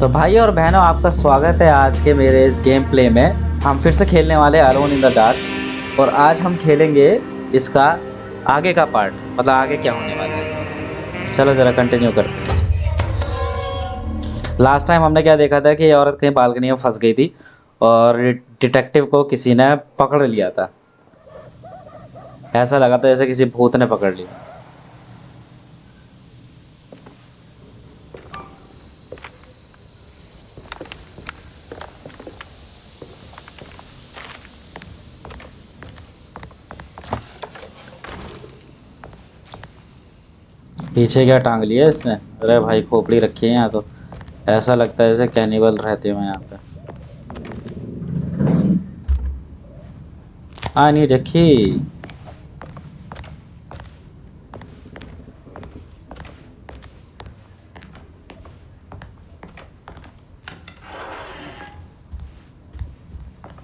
तो भाई और बहनों, आपका स्वागत है आज के मेरे इस गेम प्ले में। हम फिर से खेलने वाले अलोन इन द डार्क, और आज हम खेलेंगे इसका आगे का पार्ट, मतलब आगे क्या होने वाला है। चलो जरा कंटिन्यू करते हैं। लास्ट टाइम हमने क्या देखा था कि ये औरत कहीं बालकनी में फंस गई थी और डिटेक्टिव को किसी ने पकड़ लिया था। ऐसा लगा था जैसे किसी भूत ने पकड़ लिया। पीछे क्या टांग लिया इसने? अरे भाई खोपड़ी रखी है यहाँ तो। ऐसा लगता है जैसे कैनिबल रहते हो यहाँ पे। हाँ नहीं रखी।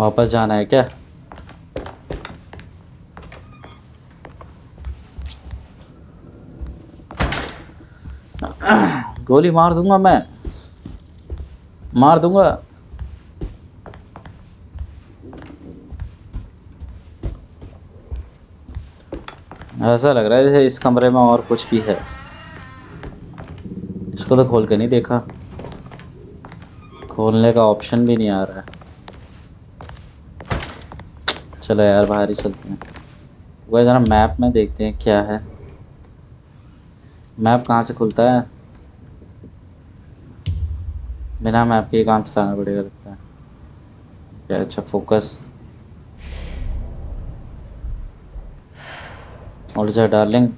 वापस जाना है क्या? गोली मार दूंगा मैं, मार दूंगा। ऐसा लग रहा है जैसे इस कमरे में और कुछ भी है। इसको तो खोल के नहीं देखा। खोलने का ऑप्शन भी नहीं आ रहा है। चलो यार बाहर ही चलते हैं। वो जरा मैप में देखते हैं क्या है। मैप कहाँ से खुलता है? बिना मैप के काम चलाना पड़ेगा लगता है। क्या अच्छा फोकस। और जा डार्लिंग।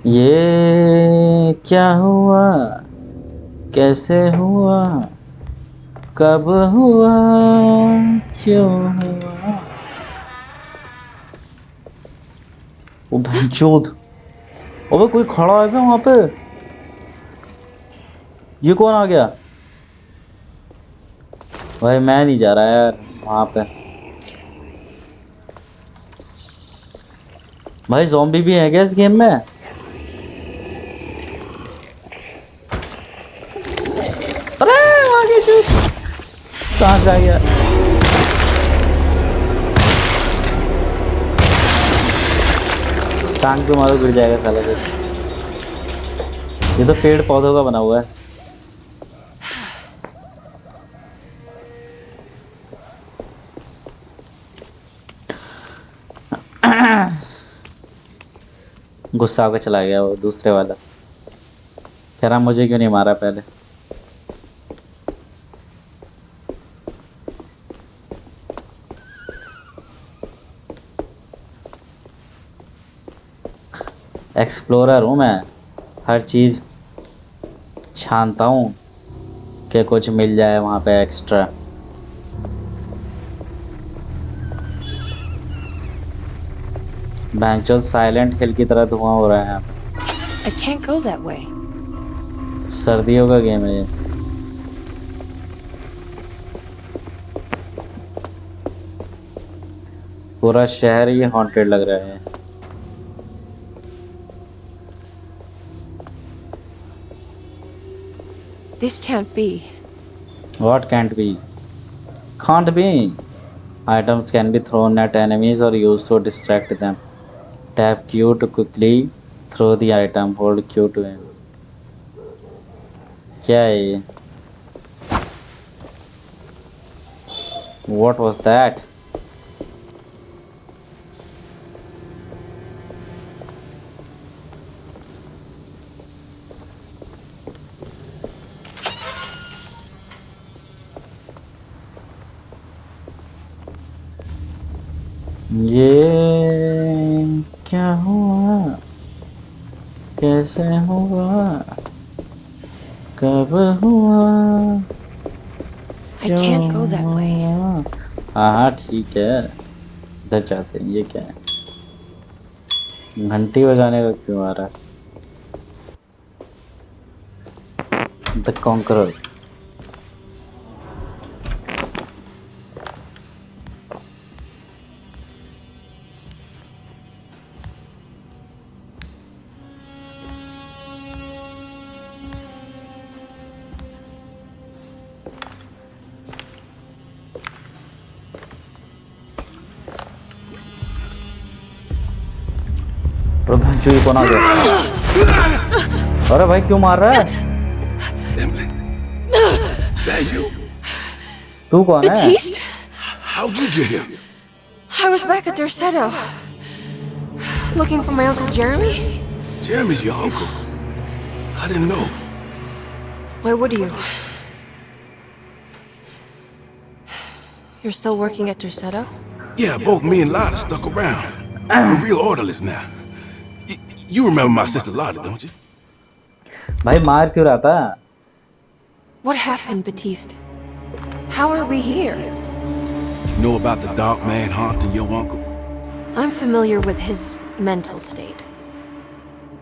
ये क्या हुआ, कैसे हुआ, कब हुआ, क्यों हुआ? वो भैंचोद। अबे कोई खड़ा है क्या वहां पे? ये कौन आ गया? भाई मैं नहीं जा रहा यार वहां पे। भाई ज़ॉम्बी भी है क्या इस गेम में? अरे आगे शूट। कहाँ से आ गया? टांग पे मारो गिर जाएगा साला कुछ। ये तो पेड़ पौधों का बना हुआ है। गुस्सा होकर चला गया वो दूसरे वाला। कह रहा मुझे क्यों नहीं मारा पहले। एक्सप्लोरर हूँ मैं, हर चीज़ छानता हूँ कि कुछ मिल जाए वहाँ पे एक्स्ट्रा। बैंचो साइलेंट हिल की तरह धुआं हो रहा है यहाँ I can't go that way. पे। सर्दियों का गेम है ये। पूरा शहर ही हॉन्टेड लग रहा है। This can't be. What can't be? Can't be. Items can be thrown at enemies or used to distract them. Tap Q to quickly throw the item. Hold Q to aim. क्या है ये? What was that? ये क्या हुआ, कैसे हुआ, कब हुआ, I can't go that way. हाँ हाँ ठीक है, इधर जाते हैं। ये क्या है? घंटी बजाने का क्यों आ रहा है? The conqueror. और भंचू ही कौन आ गया? अरे भाई क्यों मार रहा है? Emily, that you? तू कौन है? Batiste? How'd you get here? I was back at Dorsetto. Looking for my Uncle Jeremy? Jeremy's your uncle. I didn't know. Why would you? You're still working at Dorsetto? Yeah, both me and Lotta stuck around. We're real orderlies now. You remember my sister Lotta, don't you? भाई मार क्यों रहा था? What happened, Batiste? How are we here? You know about the dark man haunting your uncle? I'm familiar with his mental state.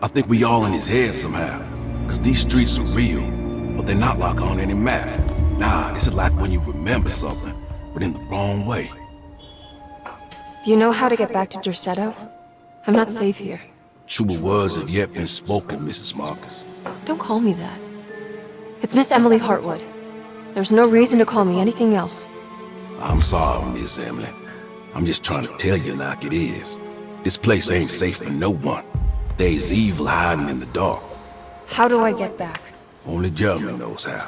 I think we all in his head somehow. Cause these streets are real, but they're not like on any map. Nah, this is like when you remember something, but in the wrong way. Do you know how to get back to Dorsetto? I'm not safe here. Truer words have yet been spoken, Mrs. Marcus. Don't call me that. It's Miss Emily Hartwood. There's no reason to call me anything else. I'm sorry, Miss Emily. I'm just trying to tell you like it is. This place ain't safe for no one. There's evil hiding in the dark. How do I get back? Only Jeremy knows how.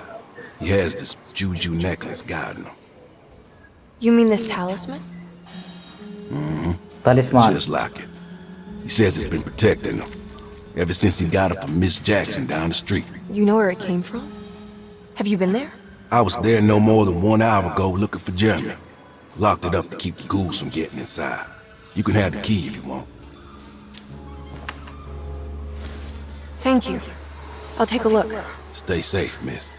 He has this juju necklace guiding him. You mean this talisman? Talisman. Just like it. He says it's been protecting him ever since he got it from Miss Jackson down the street. You know where it came from? Have you been there? I was there no more than 1 hour ago looking for Jeremy. Locked it up to keep the ghouls from getting inside. You can have the key if you want. Thank you. I'll take a look. Stay safe, miss.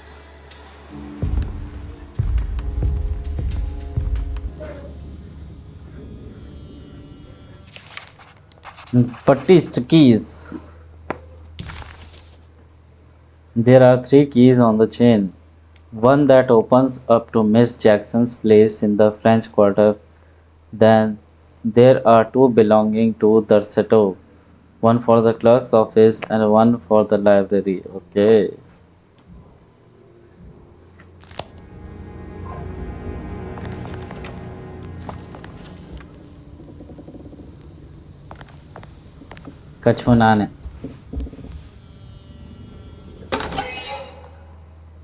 Batiste keys. There are 3 keys on the chain. One that opens up to Miss Jackson's place in the French Quarter. Then there are 2 belonging to Dorsetto. One for the clerk's office and one for the library. Okay. कछु नाने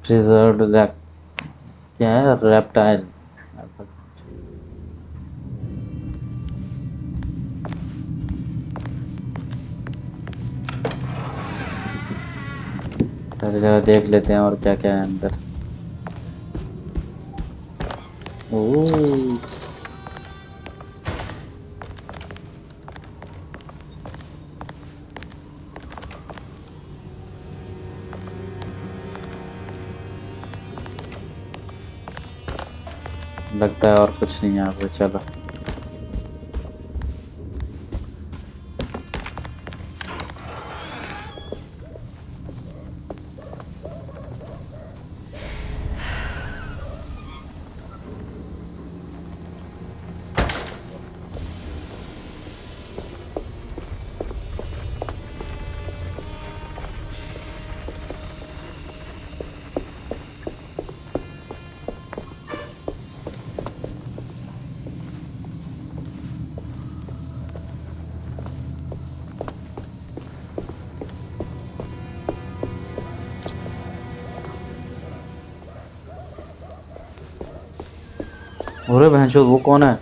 preserved क्या है reptile सारी जगह देख लेते हैं और क्या क्या है अंदर ओह लगता है और कुछ नहीं है यहाँ पे चलो अरे भैंसो वो कौन है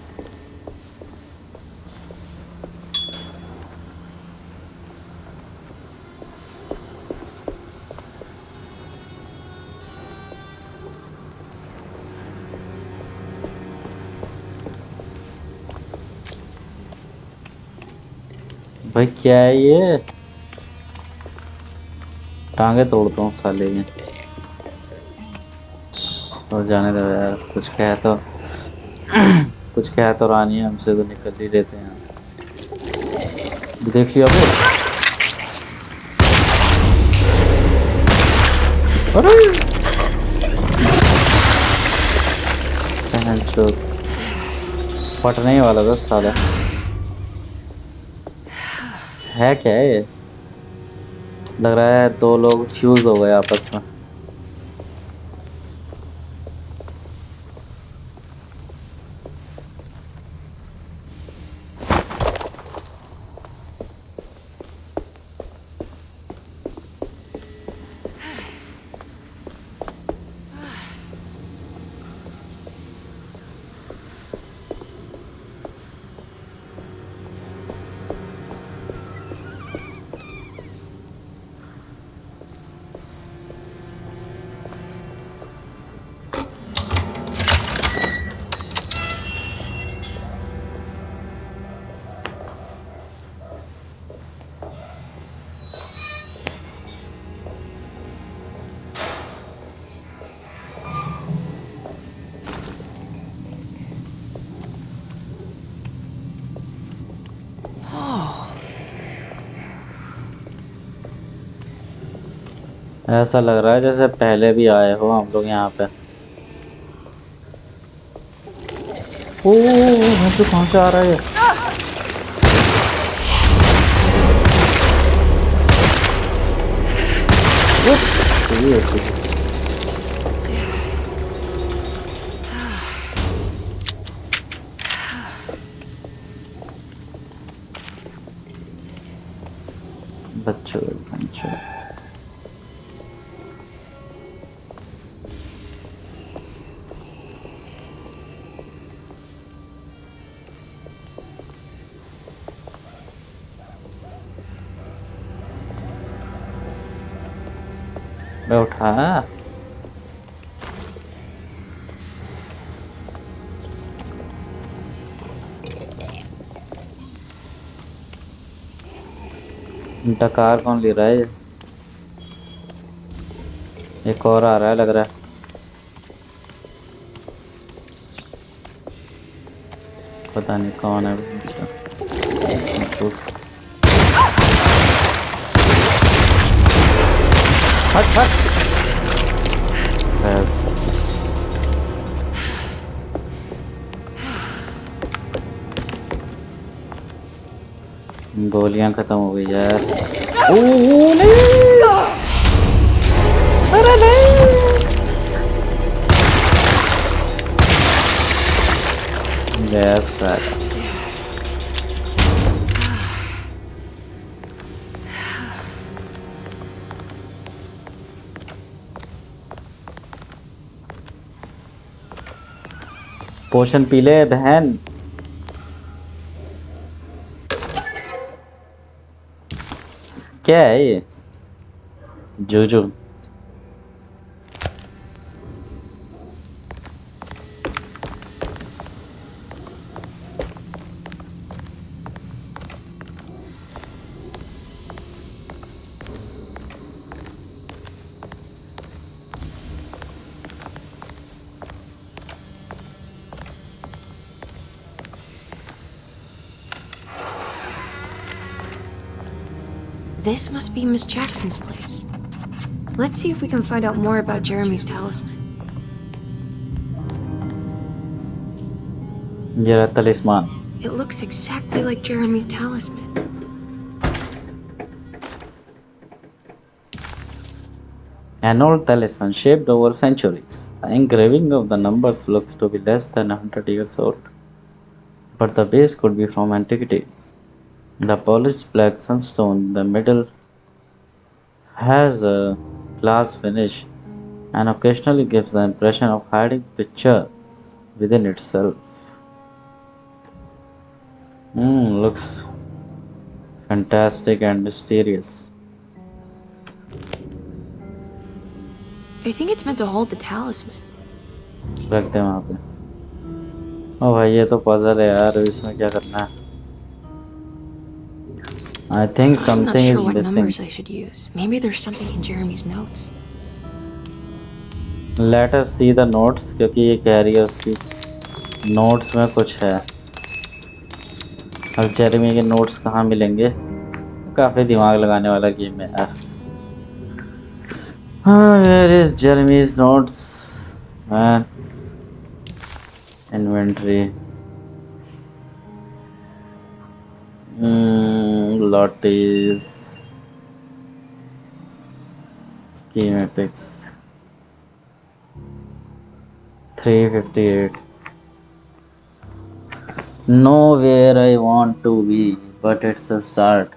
भाई क्या है ये टांगे तोड़ता हूँ साले ये और जाने दो यार कुछ कहे तो कुछ कह तो रानी है हमसे तो निकल ही देते हैं यहाँ से देख लिया वो अरे फटने ही वाला था साला है क्या है ये लग रहा है 2 लोग फ्यूज हो गए आपस में ऐसा लग रहा है जैसे पहले भी आए हो हम लोग यहाँ पे। ओ तो कहाँ से आ रहा है ये? ये ऐसे। बच्चों बच्चों मैं उठा डकार कौन ले रहा है ये? एक और आ रहा है लग रहा है। पता नहीं कौन है। हट हट बस। गोलियां खत्म हो गई यार। ओ नहीं, अरे नहीं। Yes sir. पोशन पी ले बहन। क्या है ये? Juju. This must be Miss Jackson's place. Let's see if we can find out more about Jeremy's talisman. ये रहा तलिस्मान। It looks exactly like Jeremy's talisman. An old talisman shaped over centuries. The engraving of the numbers looks to be less than 100 years old, but the base could be from antiquity. The polished black sunstone in the middle has a glass finish and occasionally gives the impression of hiding picture within itself. Looks fantastic and mysterious. I think it's meant to hold the talisman. रख दे वहाँ पे। ओ भाई ये तो puzzle है यार, इसमें क्या करना है? I think I'm not something is sure what missing. numbers I should use. Maybe there's something in Jeremy's notes. Let us see the notes, क्योंकि ये कह रही है उसकी नोट्स में कुछ है। अब जेरेमी के नोट्स कहाँ मिलेंगे? काफ़ी दिमाग लगाने वाला गेम है यार। Where is Jeremy's notes? Man. Inventory. Lotties. Schematics. 358. Nowhere I want to be, but it's a start.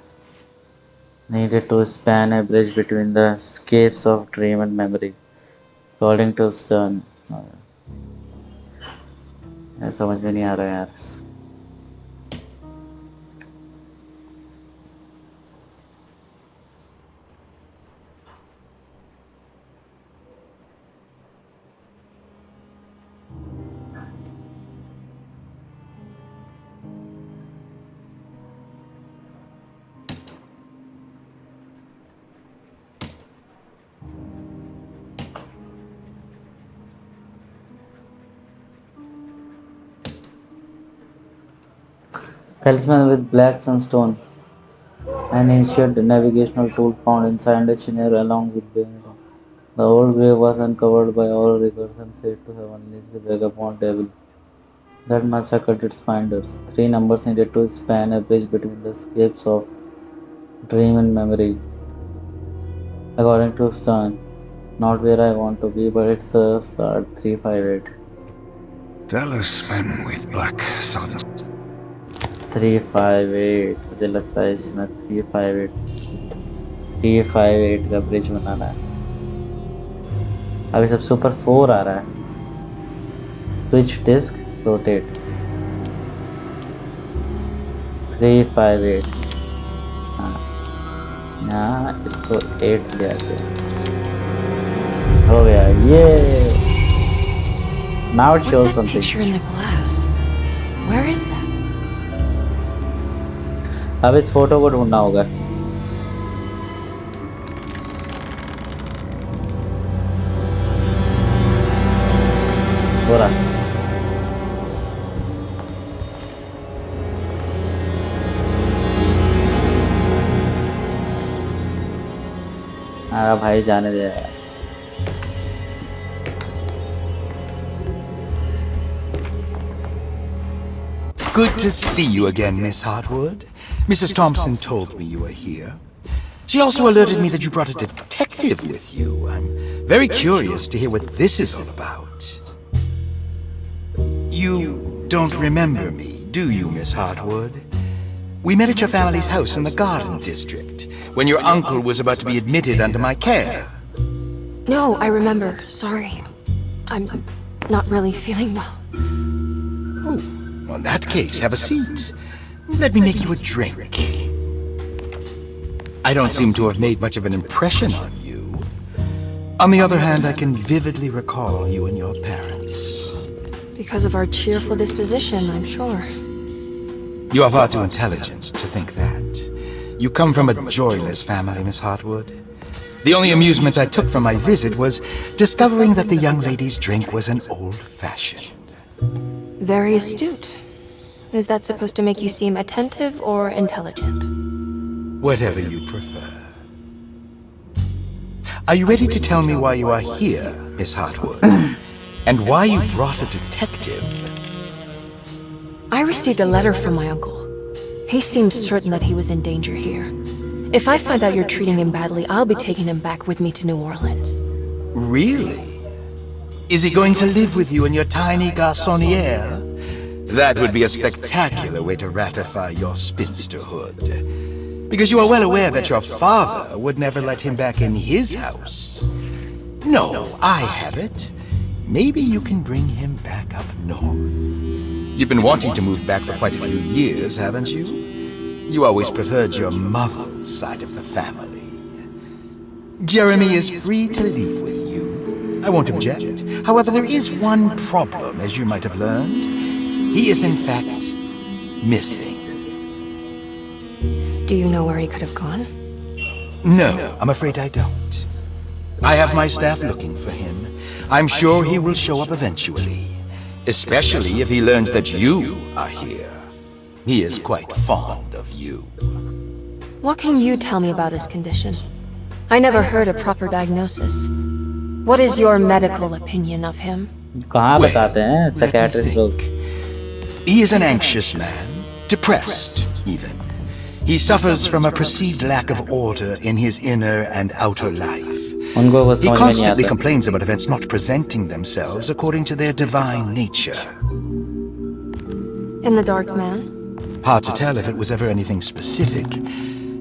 Needed to span a bridge between the escapes of dream and memory. According to Stern. समझ में नहीं आ रहा यार। Talisman with black sunstone, an ancient navigational tool found inside a chenier along with the The old grave was uncovered by all records and said to have unleashed the vagabond devil that massacred its finders. 3 numbers needed to span a bridge between the escapes of dream and memory. According to Stern, not where I want to be, but it's a start 358. Dallas men with black suns. 358 मुझे लगता है इसमें 358 का bridge बनाना है. अभी सब super 4 आ रहा है. Switch disc rotate 358. हाँ यहाँ इसको 8 ले आते हैं. हो गया ये. Now it What's shows that something. picture in the glass? Where is that? अब इस फोटो को ढूंढना होगा. हो रहा. भाई जाने दे यार. Good to see you again, Miss Hartwood. Mrs. Thompson told me you were here. She also alerted me that you brought a detective with you. I'm very curious to hear what this is all about. You don't remember me, do you, Miss Hartwood? We met at your family's house in the Garden District, when your uncle was about to be admitted under my care. No, I remember. Sorry. I'm not really feeling well. Well, in that case, have a seat. Let me make you a drink. I don't seem to have made much of an impression on you. On the other hand, I can vividly recall you and your parents. Because of our cheerful disposition, I'm sure. You are far too intelligent to think that. You come from a joyless family, Miss Hartwood. The only amusement I took from my visit was discovering that the young lady's drink was an old-fashioned. Very astute. Is that supposed to make you seem attentive or intelligent? Whatever you prefer. Are you ready to tell me why you are here, Miss Hartwood? And why you brought a detective? I received a letter from my uncle. He seems certain that he was in danger here. If I find out you're treating him badly, I'll be taking him back with me to New Orleans. Really? Is he going to live with you in your tiny garçonniere? That would be a spectacular way to ratify your spinsterhood. Because you are well aware that your father would never let him back in his house. No, I have it. Maybe you can bring him back up north. You've been wanting to move back for quite a few years, haven't you? You always preferred your mother's side of the family. Jeremy is free to leave with you. I won't object. However, there is one problem, as you might have learned. He is, in fact, missing. Do you know where he could have gone? No, I'm afraid I don't. I have my staff looking for him. I'm sure he will show up eventually. Especially if he learns that you are here. He is quite fond of you. What can you tell me about his condition? I never heard a proper diagnosis. What is your medical opinion of him? कहाँ Well, बताते हैं let me psychiatrist लोग. think. He is an anxious man, depressed even. He suffers from a perceived lack of order in his inner and outer life. उनको वो He समझ में नहीं constantly आता. complains about events not presenting themselves according to their divine nature. And the Dark Man? Hard to tell if it was ever anything specific.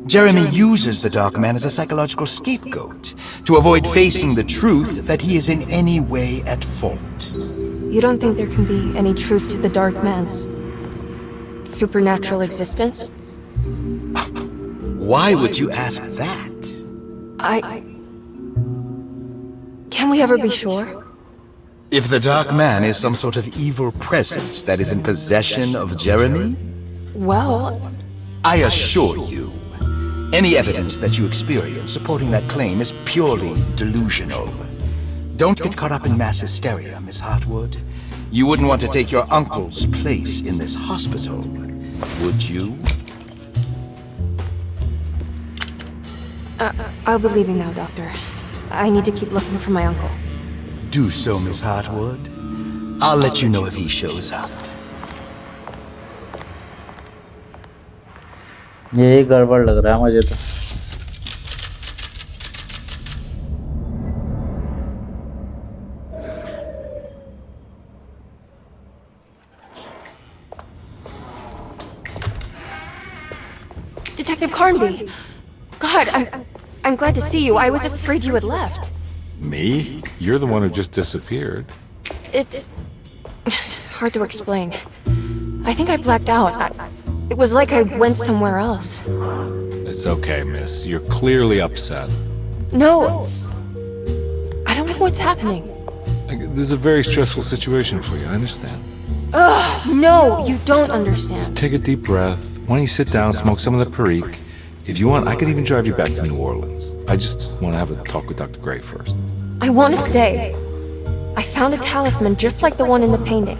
Jeremy uses the Dark Man as a psychological scapegoat to avoid facing the truth that he is in any way at fault. You don't think there can be any truth to the Dark Man's supernatural existence? Why would you ask that? Can we ever be sure? If the Dark Man is some sort of evil presence that is in possession of Jeremy, Well, I assure you, any evidence that you experience supporting that claim is purely delusional. Don't get caught up in mass hysteria, Miss Hartwood. You wouldn't want to take your uncle's place in this hospital, would you? I'll be leaving now, Doctor. I need to keep looking for my uncle. Do so, Miss Hartwood. I'll let you know if he shows up. ये गड़बड़ लग रहा है मुझे तो। Detective Carnby! God, I'm glad to see you. I was afraid you had left. Me? You're the one who just disappeared. It's hard to explain. I think I blacked out. It was like I went somewhere else. It's okay, miss. You're clearly upset. No, I don't know what's happening. This is a very stressful situation for you, I understand. Ugh, no, you don't understand. Take a deep breath. Why don't you sit down, smoke some of the Perique? If you want, I could even drive you back to New Orleans. I just want to have a talk with Dr. Gray first. I want to stay. I found a talisman just like the one in the painting.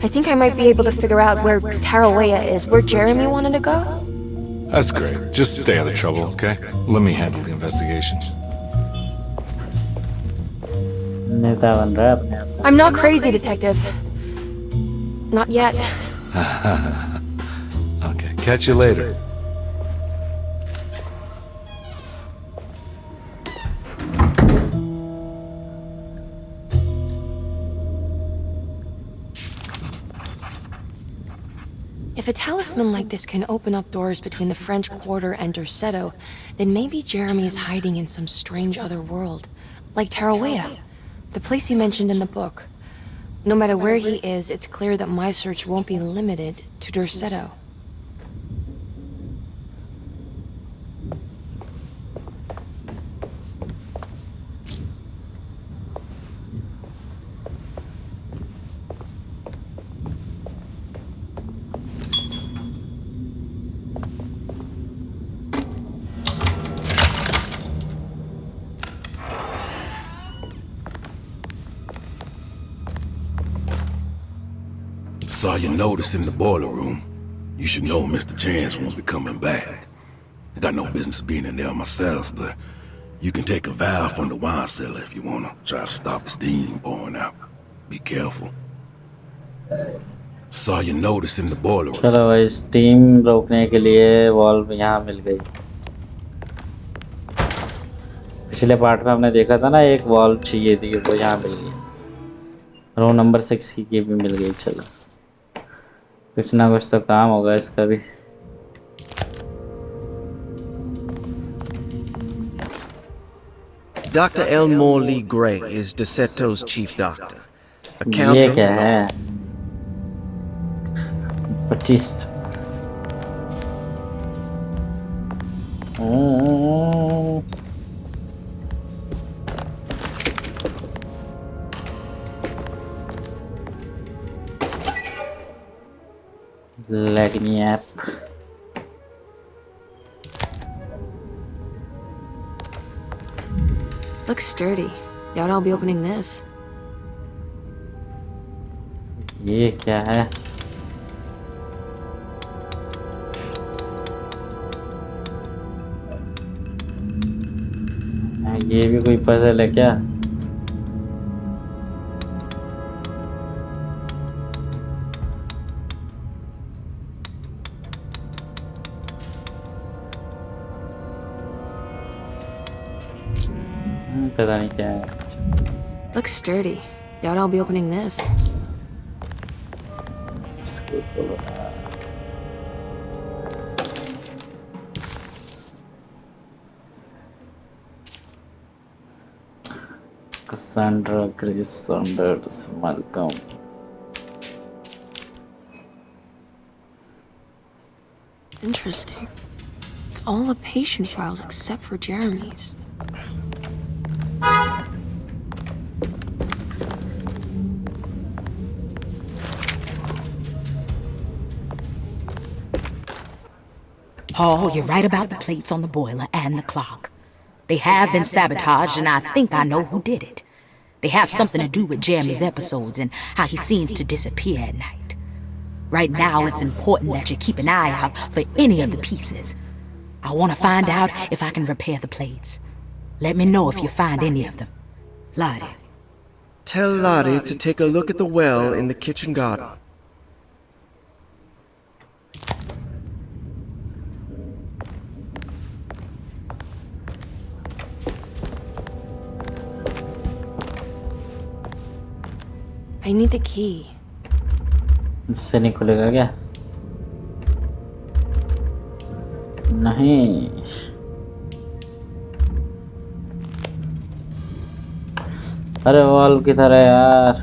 I think I might be able to figure out where Tarawea is, where Jeremy wanted to go. That's great. Just stay out of trouble, okay? Let me handle the investigation. नेता बन रहा है अपने आप। I'm not crazy, Detective. Not yet. Okay, catch you later. If a talisman like this can open up doors between the French Quarter and Derceto, then maybe Jeremy is hiding in some strange other world. Like Tarawea, the place he mentioned in the book. No matter where he is, it's clear that my search won't be limited to Derceto. Saw your notice in the boiler room. You should know Mr. Chance won't be coming back. I got no business being in there myself, but you can take a valve from the wine cellar if you want to try to stop the steam pouring out. Be careful. Saw your notice in the boiler room. चलो भाई steam रोकने के लिए valve यहाँ मिल गई। पिछले part में हमने देखा था ना एक वॉल्व चाहिए थी, वो यहाँ मिल गई। रूम नंबर 6 की भी मिल गई। चलो कुछ ना कुछ तो काम होगा इसका भी। Dr. Elmore Lee Gray is Deceto's chief doctor. A ये counter. क्या है? Batiste. Let me up. Looks sturdy. Doubt I'll be opening this. ये क्या है? ये भी कोई पजल है क्या? पता नहीं क्या है। Looks sturdy. Doubt I'll be opening this. इसको खोलो। Cassandra Grace Saunders Malcolm. Interesting. It's all the patient files except for Jeremy's. Paul, you're right about the plates on the boiler and the clock. They have been sabotaged, and I think I know who did it. They have something to do with Jeremy's episodes and how he seems to disappear at night. Right now, it's important that you keep an eye out for any of the pieces. I want to find out if I can repair the plates. Let me know if you find any of them. Lottie. Tell Lottie to take a look at the well in the kitchen garden. I need the key. इससे नहीं खुलेगा क्या? नहीं। अरे wall की तरह यार।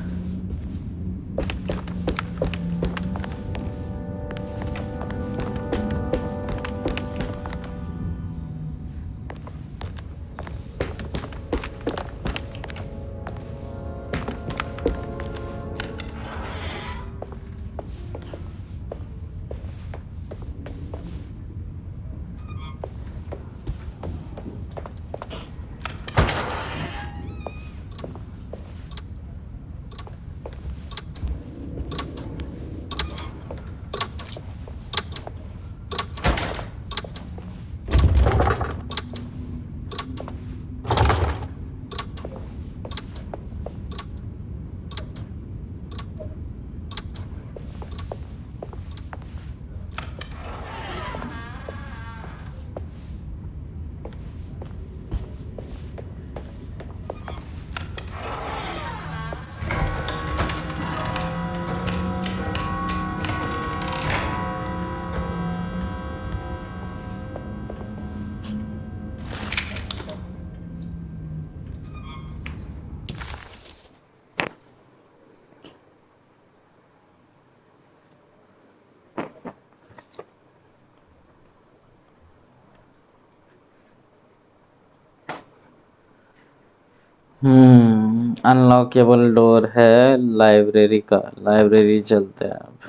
अनलॉकेबल door है लाइब्रेरी का। लाइब्रेरी चलते हैं अब।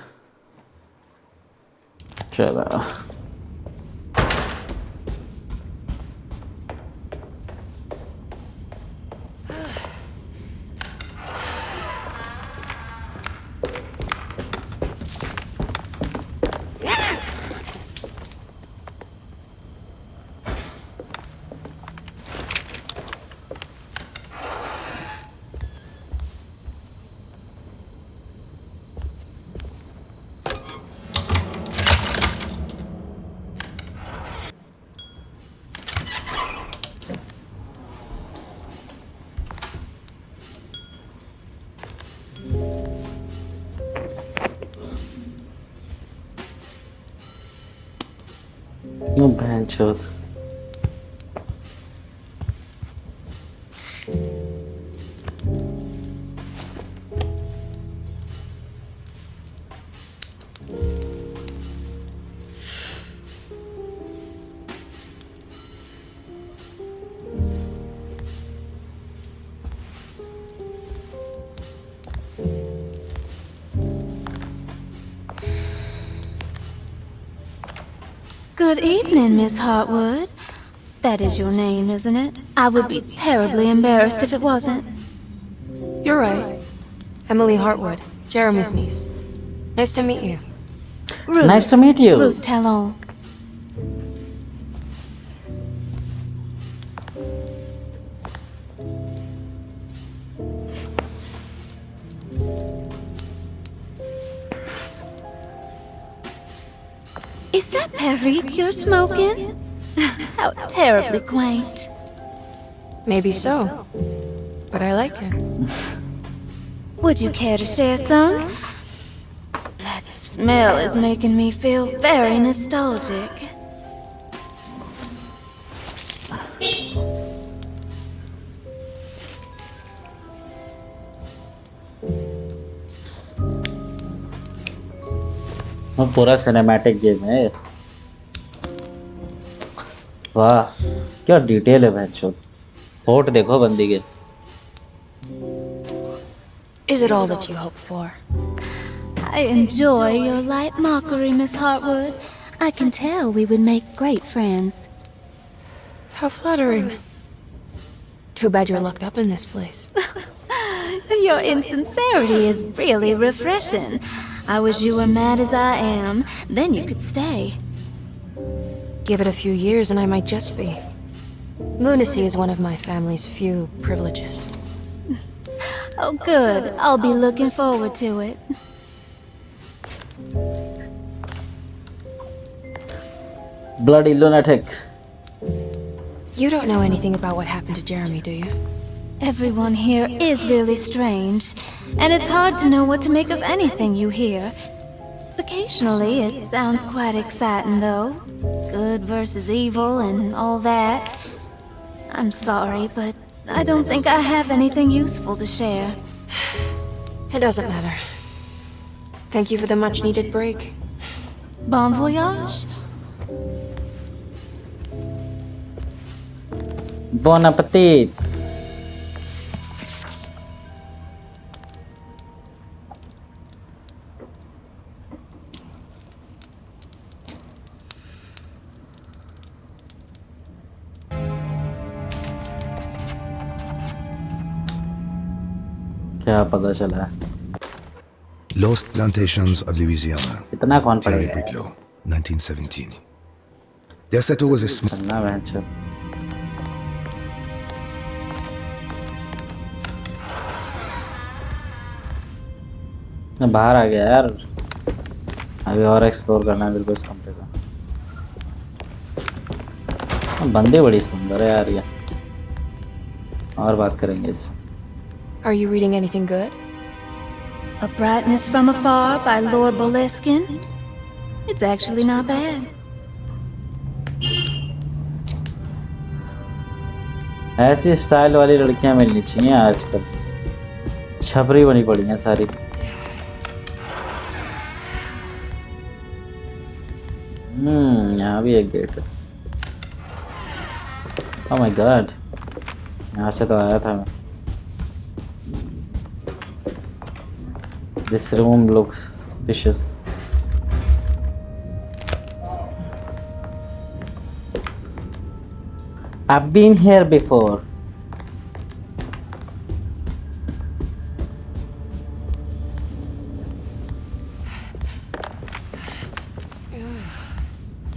चलो क्यों भैंचोद। Good evening, Miss Hartwood. That is your name, isn't it? I would be terribly embarrassed if it wasn't. You're right. Emily Hartwood, Jeremy's niece. Nice to meet you. Ruth. Nice to meet you. Ruth Talon. Is that Perique you're smoking? How terribly quaint. Maybe so. But I like it. Would you care to share some? That smell is making me feel very nostalgic. वो पूरा cinematic game है। वाह क्या detail है भैंचोद। होठ देखो बंदी के। Is it all that you hoped for? I enjoy your light mockery, Miss Hartwood. I can tell we would make great friends. How flattering. Too bad you're locked up in this place. Your insincerity is really refreshing. I wish you were mad as I am. Then you could stay. Give it a few years and I might just be. Lunacy is one of my family's few privileges. Oh, good. I'll be looking forward to it. Bloody lunatic. You don't know anything about what happened to Jeremy, do you? Everyone here is really strange, and it's hard to know what to make of anything you hear. Occasionally, it sounds quite exciting, though. Good versus evil and all that. I'm sorry, but I don't think I have anything useful to share. It doesn't matter. Thank you for the much-needed break. Bon voyage? Bon appetit. क्या पता चला? Lost Plantations of Louisiana. इतना कौन Terry पढ़ेगा? Briglow, 1917. Deseto was a small चलना venture. बाहर आ गया यार. अभी और एक्सप्लोर करना है बिल्कुल इस कमरे का. बंदे बड़ी सुंदर है यार ये. और बात करेंगे इससे. Are you reading anything good? A Brightness from Afar by Lord Boleskine? It's actually not bad. ऐसी स्टाइल वाली लड़कियां मिलनी चाहिए आजकल. छपरी बनी पड़ी हैं सारी. यहाँ भी एक गेट है. Oh my God. यहाँ से तो आया था मैं. This room looks suspicious. I've been here before.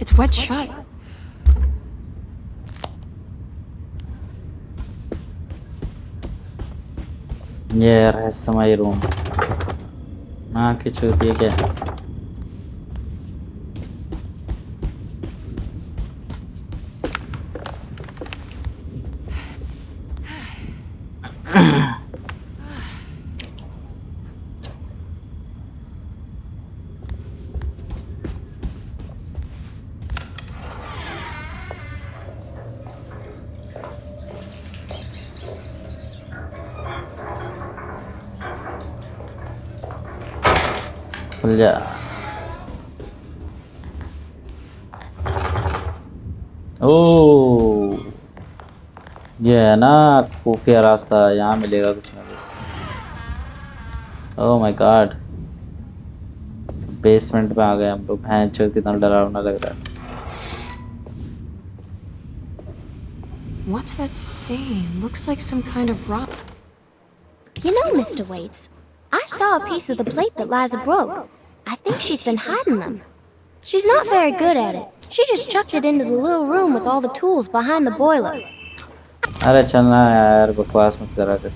It's wet shut. ये रहस्यमय रूम. हाँ की चूती है क्या? खुल जा. ओह ये है ना खुफिया रास्ता. यहाँ मिलेगा कुछ ना कुछ. Oh my God. बेसमेंट में आ गए हम लोग. भैंचोद कितना डरावना लग रहा है. What's that stain? Looks like some kind of rock. You know, Mr. Waits, I saw a piece of the plate that Liza broke. I think she's been hiding them. She's not very good at it. She just chucked it into the little room with all the tools behind the boiler. अरे चलना यार. बकवास मत करा कर.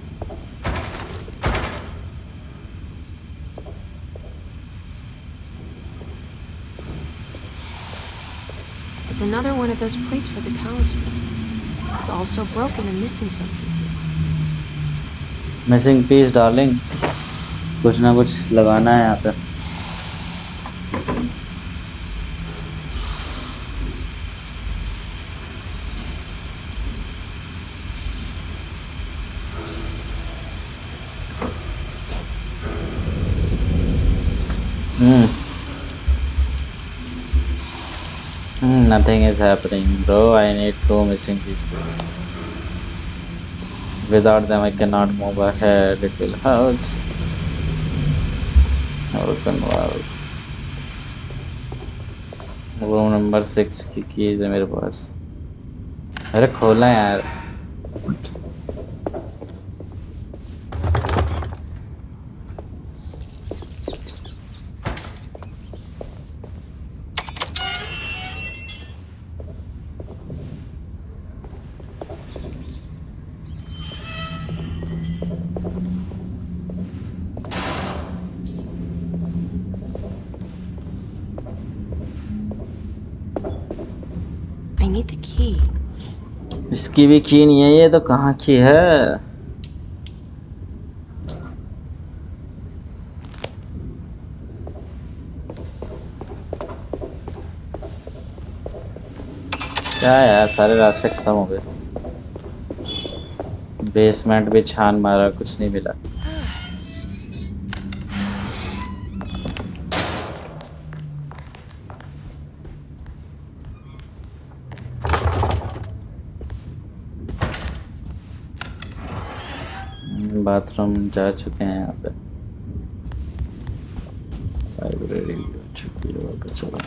It's another one of those plates for the talisman. It's also broken and missing some pieces. Missing piece darling. कुछ ना कुछ लगाना है यहाँ पे. Nothing is happening, bro. I need 2 missing pieces. Without them, I cannot move ahead. It will hurt. Open valve. Room number 6 की keys है मेरे पास. अरे खोलना यार. need the key. इसकी भी की नहीं है, ये तो कहाँ की है? क्या यार, सारे रास्ते खत्म हो गए। बेसमेंट भी छान मारा, कुछ नहीं मिला। बाथरूम जा चुके हैं यहाँ पे। लाइब्रेरी जा चुकी है, वापस चलो।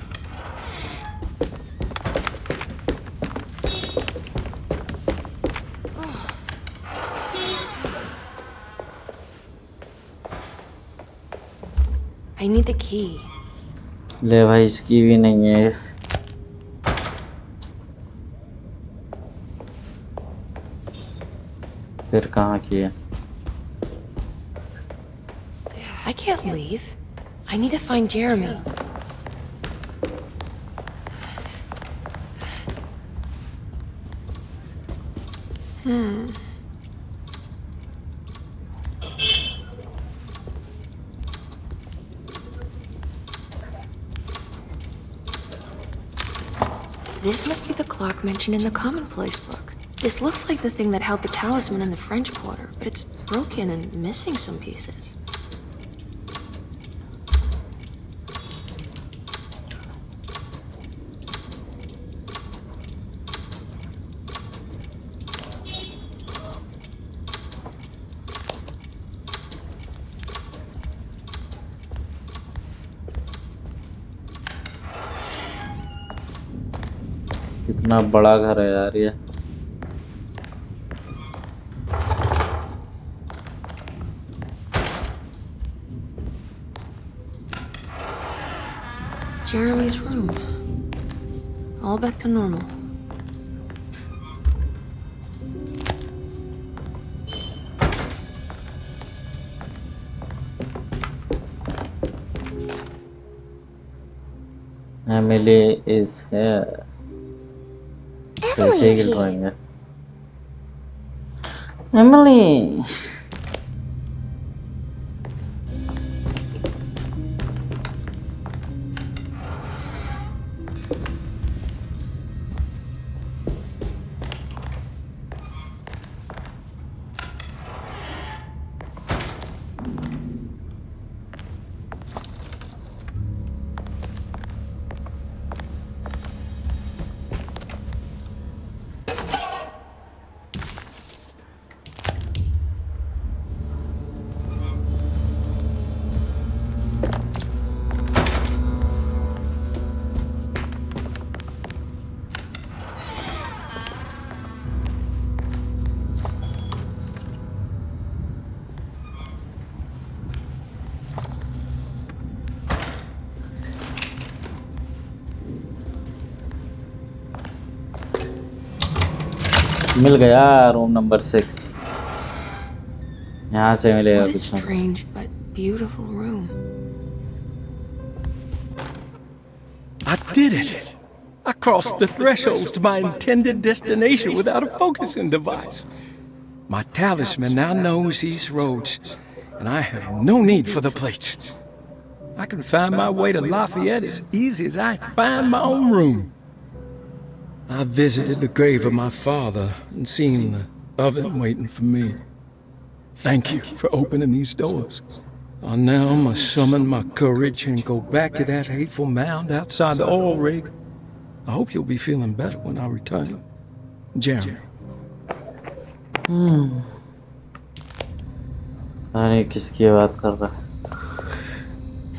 I need the key. ले भाई, इसकी भी नहीं है। फिर कहाँ की है? I can't leave. I need to find Jeremy. This must be the clock mentioned in the Commonplace book. This looks like the thing that held the talisman in the French Quarter, but it's broken and missing some pieces. कितना बड़ा घर है यार ये। Jeremy's room. All back to normal. Emily is here. Emily's here. Emily. मिल गया room number 6। यहाँ से मिलेगा What a कुछ ना कुछ। strange but beautiful room. I did it! I crossed the thresholds to my intended destination without a focusing device. My talisman now knows these roads, and I have no need for the plates. I can find my way to Lafayette as easy as I find my own room. I visited the grave of my father and seen the oven waiting for me. Thank you for opening these doors. I now must summon my courage and go back to that hateful mound outside the oil rig. I hope you'll be feeling better when I return. Jeremy. अरे किसकी बात कर रहा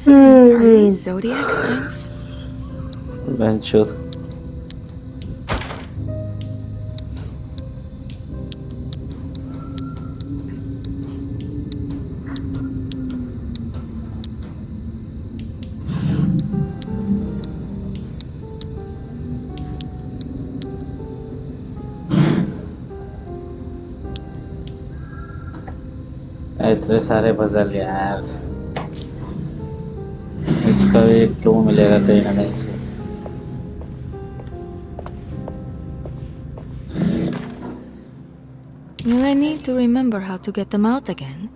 Are these zodiac signs? है? बेंचोद। इतने सारे puzzle यार, इसका भी एक क्लू मिलेगा कहीं ना कहीं से। Will I need to remember how to get them out again?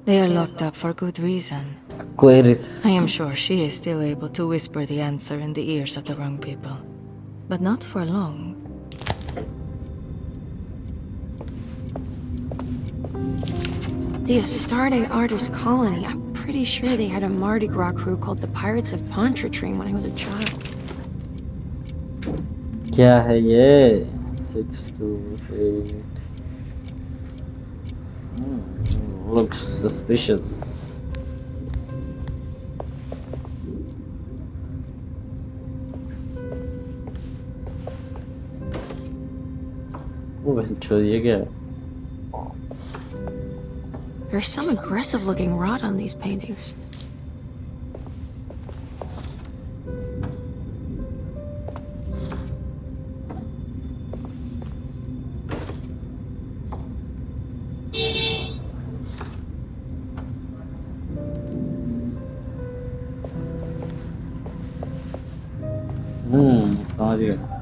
They are locked up for good reason. Aquarius. I am sure she is still able to whisper the answer in the ears of the wrong people. But not for long. The Astarte Artist Colony. I'm pretty sure they had a Mardi Gras crew called the Pirates of Pontchartrain when I was a child. क्या है ये 6 to 8 looks suspicious. वो बच्चों ये क्या है? There's some aggressive looking rot on these paintings. समझ गया.